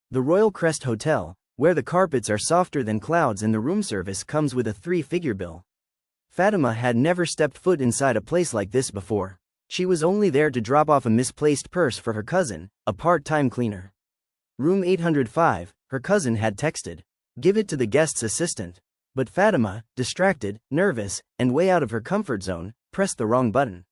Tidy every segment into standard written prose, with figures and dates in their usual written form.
The Royal Crest Hotel, where the carpets are softer than clouds and the room service comes with a 3-figure bill. Fatima had never stepped foot inside a place like this before. She was only there to drop off a misplaced purse for her cousin, a part-time cleaner. Room 805, her cousin had texted. Give it to the guest's assistant. But Fatima, distracted, nervous, and way out of her comfort zone, pressed the wrong button.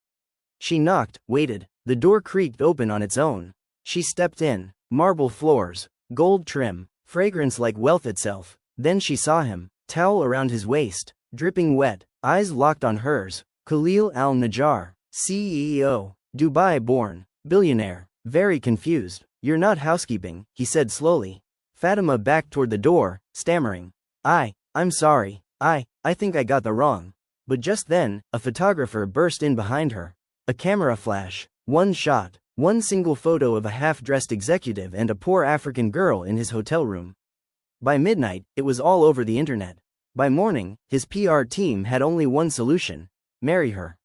She knocked, waited. The door creaked open on its own. She stepped in. Marble floors, gold trim, fragrance like wealth itself. Then she saw him, towel around his waist, dripping wet, eyes locked on hers. Khalil Al-Najjar, CEO, Dubai-born, billionaire, very confused. You're not housekeeping, he said slowly. Fatima backed toward the door, stammering. I'm sorry, I think I got the wrong. But just then, a photographer burst in behind her. A camera flash, one shot, one single photo of a half-dressed executive and a poor African girl in his hotel room. By midnight, it was all over the internet. By morning, his PR team had only one solution: marry her.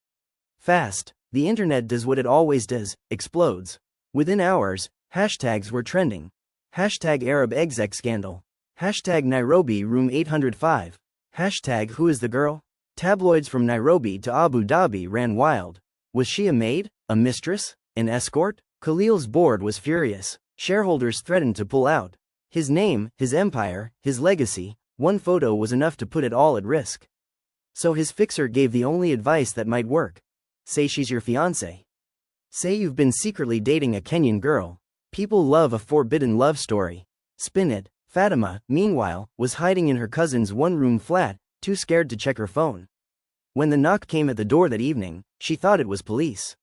Fast, the internet does what it always does, explodes. Within hours, hashtags were trending. Hashtag Arab exec scandal. Hashtag Nairobi room 805. Hashtag who is the girl? Tabloids from Nairobi to Abu Dhabi ran wild. Was she a maid? A mistress? An escort? Khalil's board was furious. Shareholders threatened to pull out. His name, his empire, his legacy, one photo was enough to put it all at risk. So his fixer gave the only advice that might work. Say she's your fiancé. Say you've been secretly dating a Kenyan girl. People love a forbidden love story. Spin it. Fatima, meanwhile, was hiding in her cousin's one-room flat, too scared to check her phone. When the knock came at the door that evening, she thought it was police.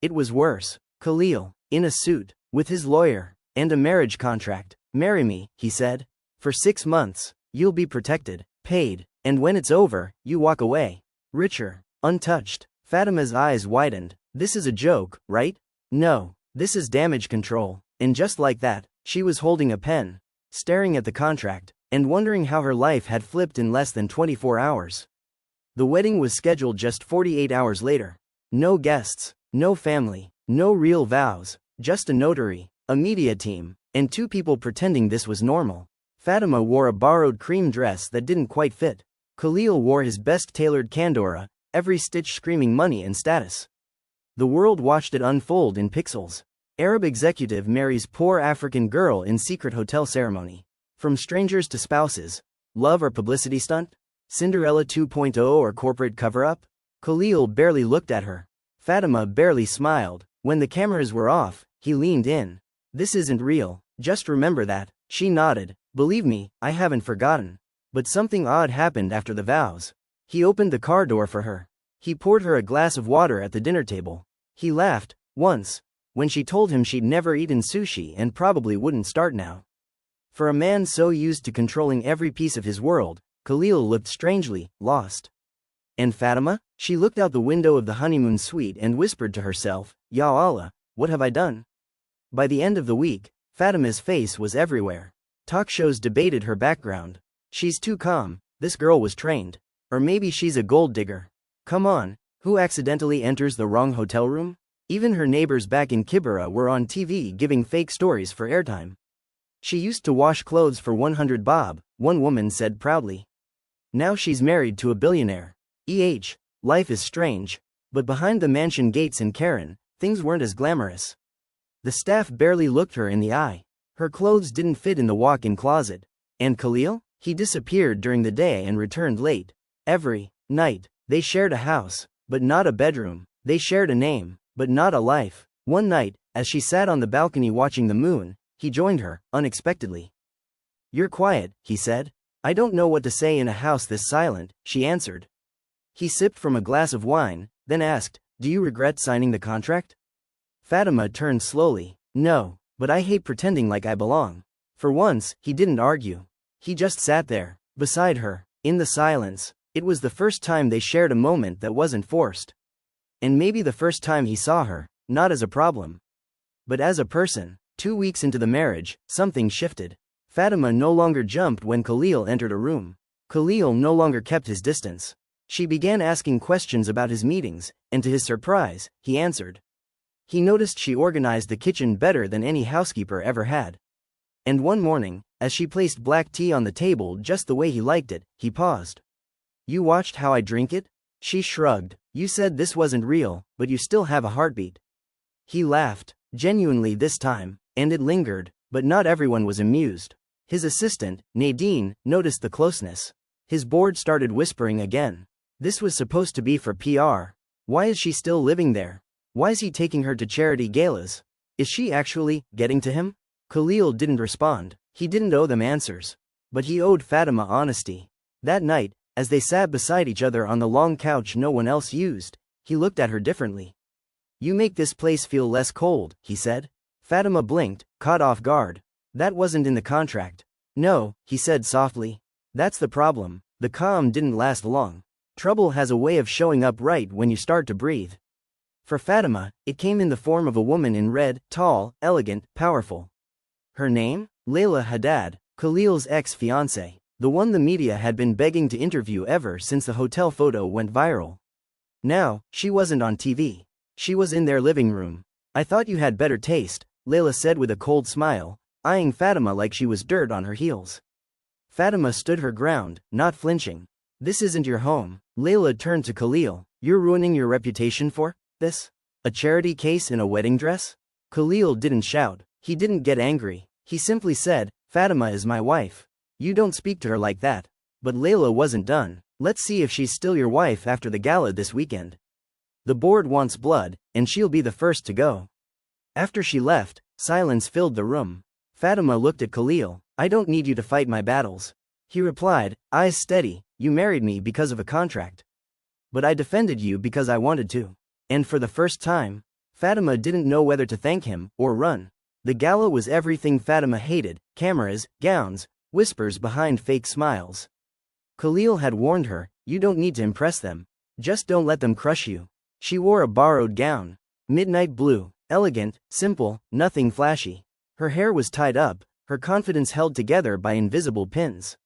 It was worse. Khalil, in a suit, with his lawyer, and a marriage contract. Marry me, he said. For 6 months, you'll be protected, paid, and when it's over, you walk away. Richer, untouched. Fatima's eyes widened. This is a joke, right? No, this is damage control. And just like that, she was holding a pen, staring at the contract, and wondering how her life had flipped in less than 24 hours. The wedding was scheduled just 48 hours later. No guests, no family, no real vows, just a notary, a media team, and 2 people pretending this was normal. Fatima wore a borrowed cream dress that didn't quite fit. Khalil wore his best tailored kandora, every stitch screaming money and status. The world watched it unfold in pixels. Arab executive marries poor African girl in secret hotel ceremony. From strangers to spouses. Love or publicity stunt? Cinderella 2.0 or corporate cover-up? Khalil barely looked at her. Fatima barely smiled. When the cameras were off, he leaned in. This isn't real, just remember that. She nodded. Believe me, I haven't forgotten. But something odd happened after the vows. He opened the car door for her. He poured her a glass of water at the dinner table. He laughed, once, when she told him she'd never eaten sushi and probably wouldn't start now. For a man so used to controlling every piece of his world, Khalil looked strangely lost. And Fatima? She looked out the window of the honeymoon suite and whispered to herself, Ya Allah, what have I done? By the end of the week, Fatima's face was everywhere. Talk shows debated her background. She's too calm, this girl was trained. Or maybe she's a gold digger. Come on, who accidentally enters the wrong hotel room? Even her neighbors back in Kibera were on TV giving fake stories for airtime. She used to wash clothes for 100 bob, one woman said proudly. Now she's married to a billionaire. Life is strange. But behind the mansion gates in Karen, things weren't as glamorous. The staff barely looked her in the eye. Her clothes didn't fit in the walk-in closet. And Khalil? He disappeared during the day and returned late. Every night, they shared a house, but not a bedroom. They shared a name, but not a life. One night, as she sat on the balcony watching the moon, he joined her, unexpectedly. You're quiet, he said. I don't know what to say in a house this silent, she answered. He sipped from a glass of wine, then asked, do you regret signing the contract? Fatima turned slowly. No, but I hate pretending like I belong. For once, he didn't argue. He just sat there, beside her, in the silence. It was the first time they shared a moment that wasn't forced. And maybe the first time he saw her, not as a problem, but as a person. 2 weeks into the marriage, something shifted. Fatima no longer jumped when Khalil entered a room. Khalil no longer kept his distance. She began asking questions about his meetings, and to his surprise, he answered. He noticed she organized the kitchen better than any housekeeper ever had. And one morning, as she placed black tea on the table just the way he liked it, he paused. "You watched how I drink it?" She shrugged. "You said this wasn't real, but you still have a heartbeat." He laughed, genuinely this time, and it lingered, but not everyone was amused. His assistant, Nadine, noticed the closeness. His board started whispering again. This was supposed to be for PR. Why is she still living there? Why is he taking her to charity galas? Is she actually getting to him? Khalil didn't respond. He didn't owe them answers. But he owed Fatima honesty. That night, as they sat beside each other on the long couch no one else used, he looked at her differently. "You make this place feel less cold," he said. Fatima blinked, caught off guard. "That wasn't in the contract." "No," he said softly. "That's the problem." The calm didn't last long. Trouble has a way of showing up right when you start to breathe. For Fatima, it came in the form of a woman in red, tall, elegant, powerful. Her name? Layla Haddad, Khalil's ex-fiancée, the one the media had been begging to interview ever since the hotel photo went viral. Now, she wasn't on TV. She was in their living room. "I thought you had better taste," Layla said with a cold smile, eyeing Fatima like she was dirt on her heels. Fatima stood her ground, not flinching. "This isn't your home." Layla turned to Khalil. "You're ruining your reputation for this? A charity case in a wedding dress?" Khalil didn't shout. He didn't get angry. He simply said, "Fatima is my wife. You don't speak to her like that." But Layla wasn't done. "Let's see if she's still your wife after the gala this weekend. The board wants blood, and she'll be the first to go." After she left, silence filled the room. Fatima looked at Khalil. "I don't need you to fight my battles." He replied, eyes steady, "You married me because of a contract. But I defended you because I wanted to." And for the first time, Fatima didn't know whether to thank him or run. The gala was everything Fatima hated: cameras, gowns, whispers behind fake smiles. Khalil had warned her, "You don't need to impress them. Just don't let them crush you." She wore a borrowed gown. Midnight blue, elegant, simple, nothing flashy. Her hair was tied up, her confidence held together by invisible pins.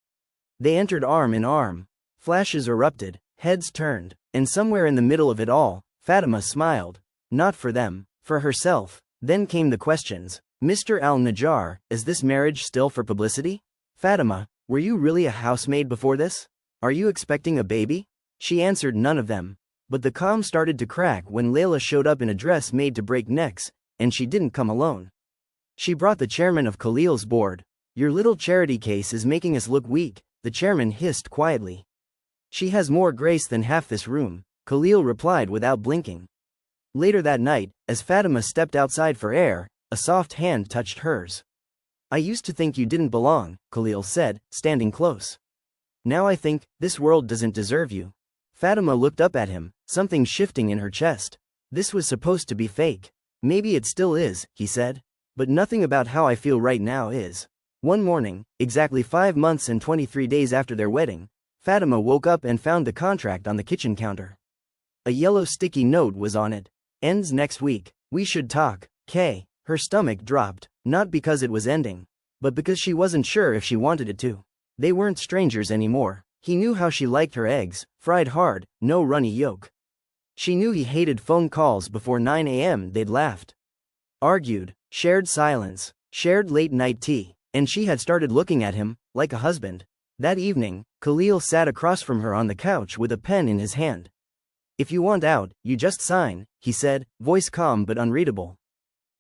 They entered arm in arm. Flashes erupted, heads turned, and somewhere in the middle of it all, Fatima smiled. Not for them, for herself. Then came the questions. "Mr. Al-Najjar, is this marriage still for publicity? Fatima, were you really a housemaid before this? Are you expecting a baby?" She answered none of them. But the calm started to crack when Layla showed up in a dress made to break necks, and she didn't come alone. She brought the chairman of Khalil's board. "Your little charity case is making us look weak," the chairman hissed quietly. "She has more grace than half this room," Khalil replied without blinking. Later that night, as Fatima stepped outside for air, a soft hand touched hers. "I used to think you didn't belong," Khalil said, standing close. "Now I think, this world doesn't deserve you." Fatima looked up at him, something shifting in her chest. "This was supposed to be fake." "Maybe it still is," he said. "But nothing about how I feel right now is." One morning, exactly 5 months and 23 days after their wedding, Fatima woke up and found the contract on the kitchen counter. A yellow sticky note was on it. "Ends next week. We should talk, K." Her stomach dropped, not because it was ending, but because she wasn't sure if she wanted it to. They weren't strangers anymore. He knew how she liked her eggs, fried hard, no runny yolk. She knew he hated phone calls before 9 a.m. They'd laughed, argued, shared silence, shared late-night tea, and she had started looking at him like a husband. That evening, Khalil sat across from her on the couch with a pen in his hand. "If you want out, you just sign," he said, voice calm but unreadable.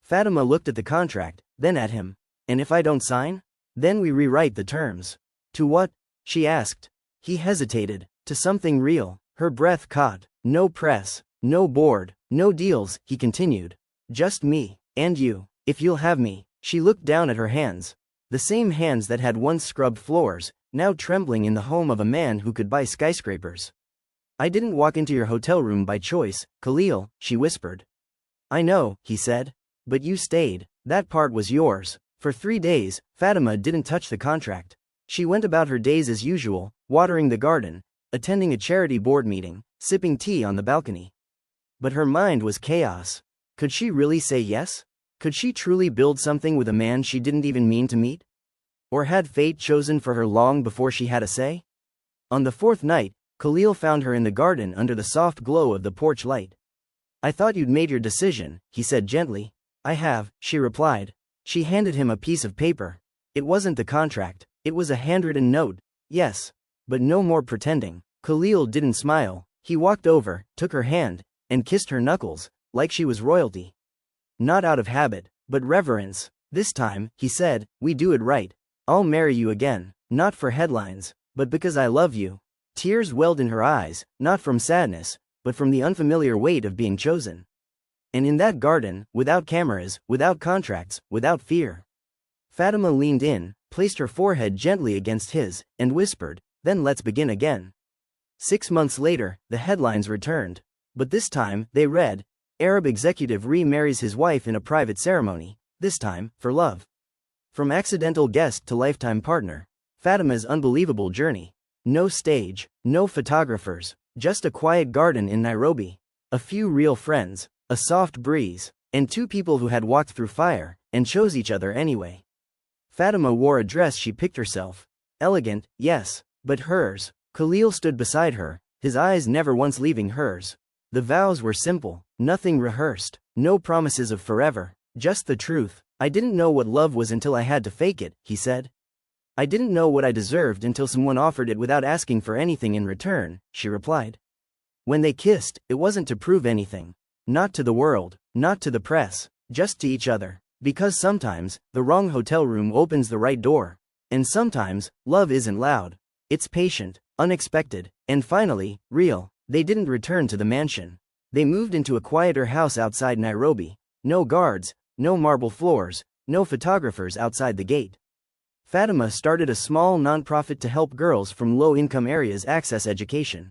Fatima looked at the contract, then at him. "And if I don't sign? Then we rewrite the terms." "To what?" she asked. He hesitated. "To something real." Her breath caught. "No press, no board, no deals," he continued. "Just me, and you, if you'll have me." She looked down at her hands. The same hands that had once scrubbed floors, now trembling in the home of a man who could buy skyscrapers. "I didn't walk into your hotel room by choice, Khalil," she whispered. "I know," he said. "But you stayed. That part was yours." For 3 days, Fatima didn't touch the contract. She went about her days as usual, watering the garden, attending a charity board meeting, sipping tea on the balcony. But her mind was chaos. Could she really say yes? Could she truly build something with a man she didn't even mean to meet? Or had fate chosen for her long before she had a say? On the 4th night, Khalil found her in the garden under the soft glow of the porch light. "I thought you'd made your decision," he said gently. "I have," she replied. She handed him a piece of paper. It wasn't the contract, it was a handwritten note. Yes. But no more pretending. Khalil didn't smile. He walked over, took her hand, and kissed her knuckles, like she was royalty. Not out of habit, but reverence. This time, he said, we do it right. I'll marry you again, not for headlines, but because I love you. Tears welled in her eyes, not from sadness, but from the unfamiliar weight of being chosen. And in that garden, without cameras, without contracts, without fear. Fatima leaned in, placed her forehead gently against his, and whispered, then let's begin again. 6 months later, the headlines returned. But this time, they read, Arab executive remarries his wife in a private ceremony, this time, for love. From accidental guest to lifetime partner. Fatima's unbelievable journey. No stage, no photographers, just a quiet garden in Nairobi. A few real friends, a soft breeze, and 2 people who had walked through fire, and chose each other anyway. Fatima wore a dress she picked herself. Elegant, yes, but hers. Khalil stood beside her, his eyes never once leaving hers. The vows were simple, nothing rehearsed, no promises of forever, just the truth. I didn't know what love was until I had to fake it, he said. I didn't know what I deserved until someone offered it without asking for anything in return, she replied. When they kissed, it wasn't to prove anything. Not to the world, not to the press, just to each other. Because sometimes, the wrong hotel room opens the right door. And sometimes, love isn't loud. It's patient, unexpected, and finally, real. They didn't return to the mansion. They moved into a quieter house outside Nairobi. No guards, no marble floors, no photographers outside the gate. Fatima started a small non-profit to help girls from low-income areas access education.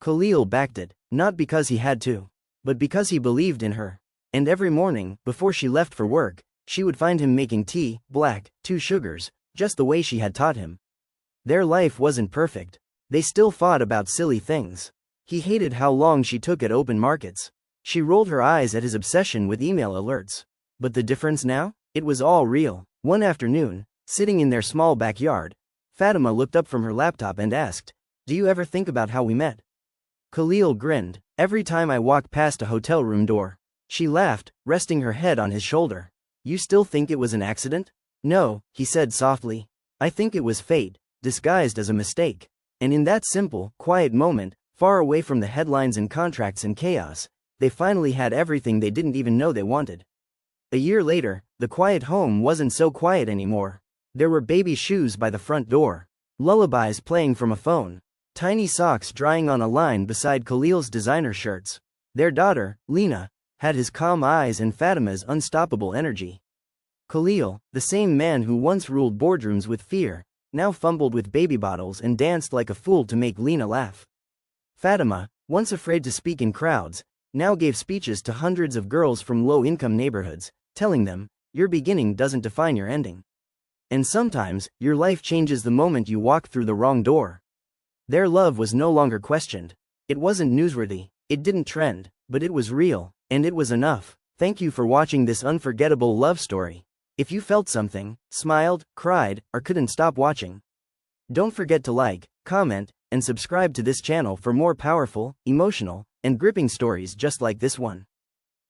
Khalil backed it, not because he had to, but because he believed in her. And every morning, before she left for work, she would find him making tea, black, 2 sugars, just the way she had taught him. Their life wasn't perfect. They still fought about silly things. He hated how long she took at open markets. She rolled her eyes at his obsession with email alerts. But the difference now? It was all real. One afternoon, sitting in their small backyard, Fatima looked up from her laptop and asked, do you ever think about how we met? Khalil grinned. Every time I walk past a hotel room door. She laughed, resting her head on his shoulder. You still think it was an accident? No, he said softly. I think it was fate, disguised as a mistake. And in that simple, quiet moment, far away from the headlines and contracts and chaos, they finally had everything they didn't even know they wanted. A year later, the quiet home wasn't so quiet anymore. There were baby shoes by the front door. Lullabies playing from a phone. Tiny socks drying on a line beside Khalil's designer shirts. Their daughter, Lena, had his calm eyes and Fatima's unstoppable energy. Khalil, the same man who once ruled boardrooms with fear, now fumbled with baby bottles and danced like a fool to make Lena laugh. Fatima, once afraid to speak in crowds, now gave speeches to hundreds of girls from low-income neighborhoods, telling them, your beginning doesn't define your ending. And sometimes, your life changes the moment you walk through the wrong door. Their love was no longer questioned. It wasn't newsworthy, it didn't trend, but it was real, and it was enough. Thank you for watching this unforgettable love story. If you felt something, smiled, cried, or couldn't stop watching, don't forget to like, comment, and subscribe to this channel for more powerful, emotional, and gripping stories just like this one.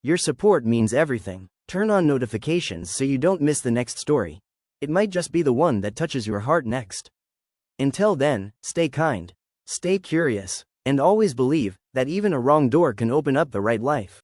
Your support means everything. Turn on notifications so you don't miss the next story. It might just be the one that touches your heart next. Until then, stay kind, stay curious, and always believe that even a wrong door can open up the right life.